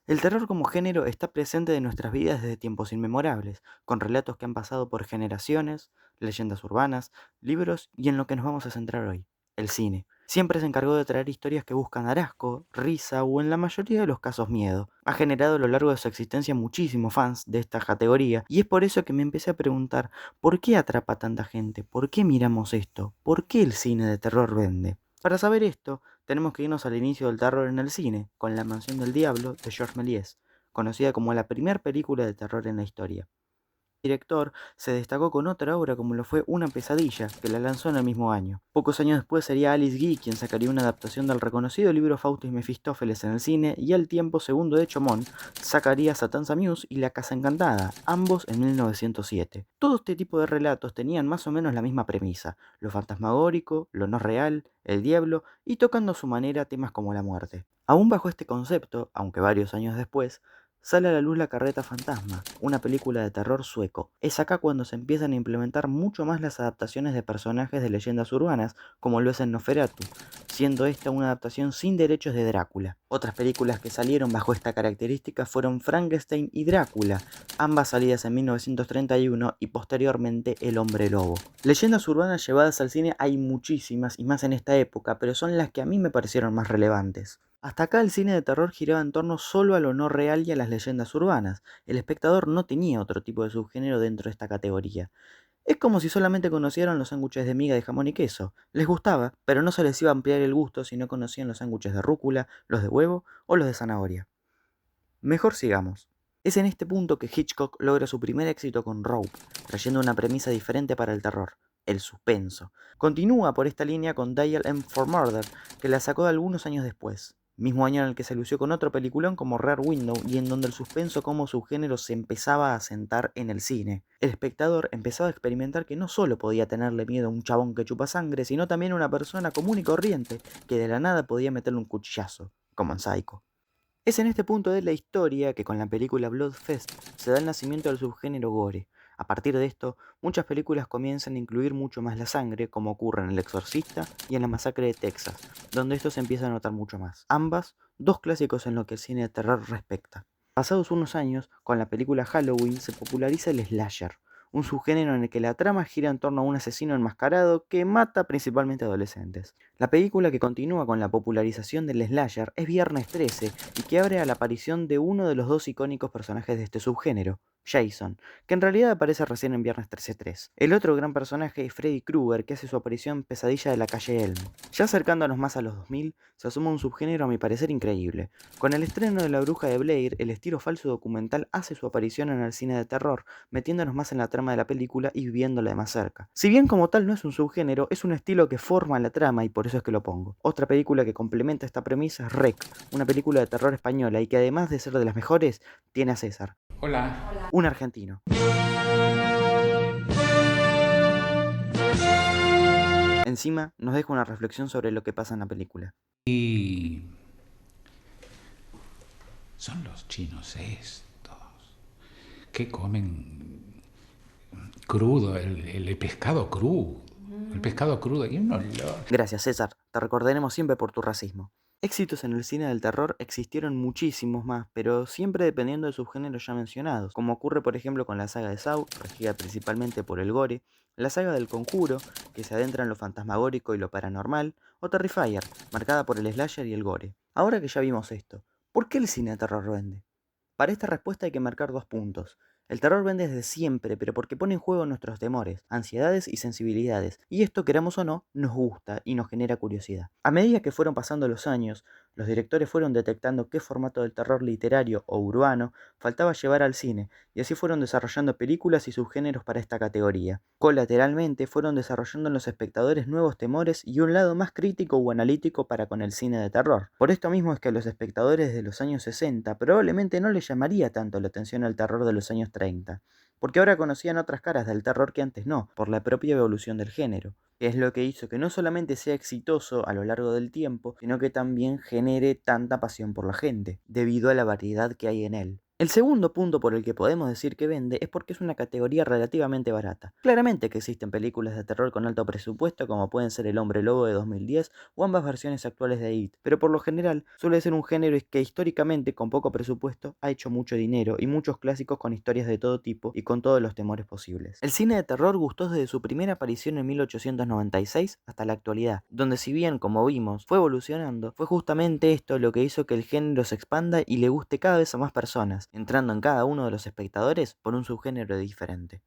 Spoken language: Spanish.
El terror como género está presente en nuestras vidas desde tiempos inmemorables, con relatos que han pasado por generaciones, leyendas urbanas, libros y en lo que nos vamos a centrar hoy, el cine. Siempre se encargó de traer historias que buscan dar asco, risa o en la mayoría de los casos miedo. Ha generado a lo largo de su existencia muchísimos fans de esta categoría y es por eso que me empecé a preguntar ¿por qué atrapa a tanta gente? ¿Por qué miramos esto? ¿Por qué el cine de terror vende? Para saber esto, tenemos que irnos al inicio del terror en el cine, con La Mansión del Diablo de Georges Méliès, conocida como la primera película de terror en la historia. El director se destacó con otra obra como lo fue Una pesadilla, que la lanzó en el mismo año. Pocos años después sería Alice Guy quien sacaría una adaptación del reconocido libro Fausto y Mefistófeles en el cine, y al tiempo segundo de Chomón sacaría Satan's Amuse y La Casa Encantada, ambos en 1907. Todo este tipo de relatos tenían más o menos la misma premisa, lo fantasmagórico, lo no real, el diablo, y tocando a su manera temas como la muerte. Aún bajo este concepto, aunque varios años después, sale a la luz La Carreta Fantasma, una película de terror sueco. Es acá cuando se empiezan a implementar mucho más las adaptaciones de personajes de leyendas urbanas, como lo es en Nosferatu, siendo esta una adaptación sin derechos de Drácula. Otras películas que salieron bajo esta característica fueron Frankenstein y Drácula, ambas salidas en 1931 y posteriormente El Hombre Lobo. Leyendas urbanas llevadas al cine hay muchísimas y más en esta época, pero son las que a mí me parecieron más relevantes. Hasta acá el cine de terror giraba en torno solo a lo no real y a las leyendas urbanas. El espectador no tenía otro tipo de subgénero dentro de esta categoría. Es como si solamente conocieran los sándwiches de miga de jamón y queso. Les gustaba, pero no se les iba a ampliar el gusto si no conocían los sándwiches de rúcula, los de huevo o los de zanahoria. Mejor sigamos. Es en este punto que Hitchcock logra su primer éxito con Rope, trayendo una premisa diferente para el terror, el suspenso. Continúa por esta línea con Dial M for Murder, que la sacó algunos años después, mismo año en el que se lució con otro peliculón como Rare Window y en donde el suspenso como subgénero se empezaba a sentar en el cine. El espectador empezaba a experimentar que no solo podía tenerle miedo a un chabón que chupa sangre, sino también a una persona común y corriente que de la nada podía meterle un cuchillazo, como en Psycho. Es en este punto de la historia que con la película Bloodfest se da el nacimiento del subgénero gore. A partir de esto, muchas películas comienzan a incluir mucho más la sangre, como ocurre en El Exorcista y en La Masacre de Texas, donde esto se empieza a notar mucho más. Ambas, dos clásicos en lo que el cine de terror respecta. Pasados unos años, con la película Halloween se populariza el slasher, un subgénero en el que la trama gira en torno a un asesino enmascarado que mata principalmente adolescentes. La película que continúa con la popularización del slasher es Viernes 13 y que abre a la aparición de uno de los dos icónicos personajes de este subgénero, Jason, que en realidad aparece recién en Viernes 13-3. El otro gran personaje es Freddy Krueger, que hace su aparición en Pesadilla de la calle Elm. Ya acercándonos más a los 2000, se asoma un subgénero a mi parecer increíble. Con el estreno de La Bruja de Blair, el estilo falso documental hace su aparición en el cine de terror, metiéndonos más en la trama de la película y viviéndola de más cerca. Si bien como tal no es un subgénero, es un estilo que forma la trama y por eso es que lo pongo. Otra película que complementa esta premisa es REC, una película de terror española y que además de ser de las mejores, tiene a César, Hola. un argentino. Encima nos deja una reflexión sobre lo que pasa en la película. Y son los chinos estos que comen crudo, el pescado crudo. El pescado crudo y un olor. Gracias, César. Te recordaremos siempre por tu racismo. Éxitos en el cine del terror existieron muchísimos más, pero siempre dependiendo de sus géneros ya mencionados, como ocurre por ejemplo con la saga de Saw, regida principalmente por el gore, la saga del Conjuro, que se adentra en lo fantasmagórico y lo paranormal, o Terrifier, marcada por el slasher y el gore. Ahora que ya vimos esto, ¿por qué el cine de terror vende? Para esta respuesta hay que marcar dos puntos. El terror vende desde siempre, pero porque pone en juego nuestros temores, ansiedades y sensibilidades, y esto, queramos o no, nos gusta y nos genera curiosidad. A medida que fueron pasando los años, los directores fueron detectando qué formato del terror literario o urbano faltaba llevar al cine, y así fueron desarrollando películas y subgéneros para esta categoría. Colateralmente fueron desarrollando en los espectadores nuevos temores y un lado más crítico o analítico para con el cine de terror. Por esto mismo es que a los espectadores de los años 60 probablemente no les llamaría tanto la atención al terror de los años 30, porque ahora conocían otras caras del terror que antes no, por la propia evolución del género, que es lo que hizo que no solamente sea exitoso a lo largo del tiempo, sino que también genere tanta pasión por la gente, debido a la variedad que hay en él. El segundo punto por el que podemos decir que vende es porque es una categoría relativamente barata. Claramente que existen películas de terror con alto presupuesto como pueden ser El Hombre Lobo de 2010 o ambas versiones actuales de It, pero por lo general suele ser un género que históricamente con poco presupuesto ha hecho mucho dinero y muchos clásicos con historias de todo tipo y con todos los temores posibles. El cine de terror gustó desde su primera aparición en 1896 hasta la actualidad, donde si bien, como vimos, fue evolucionando, fue justamente esto lo que hizo que el género se expanda y le guste cada vez a más personas, entrando en cada uno de los espectadores por un subgénero diferente.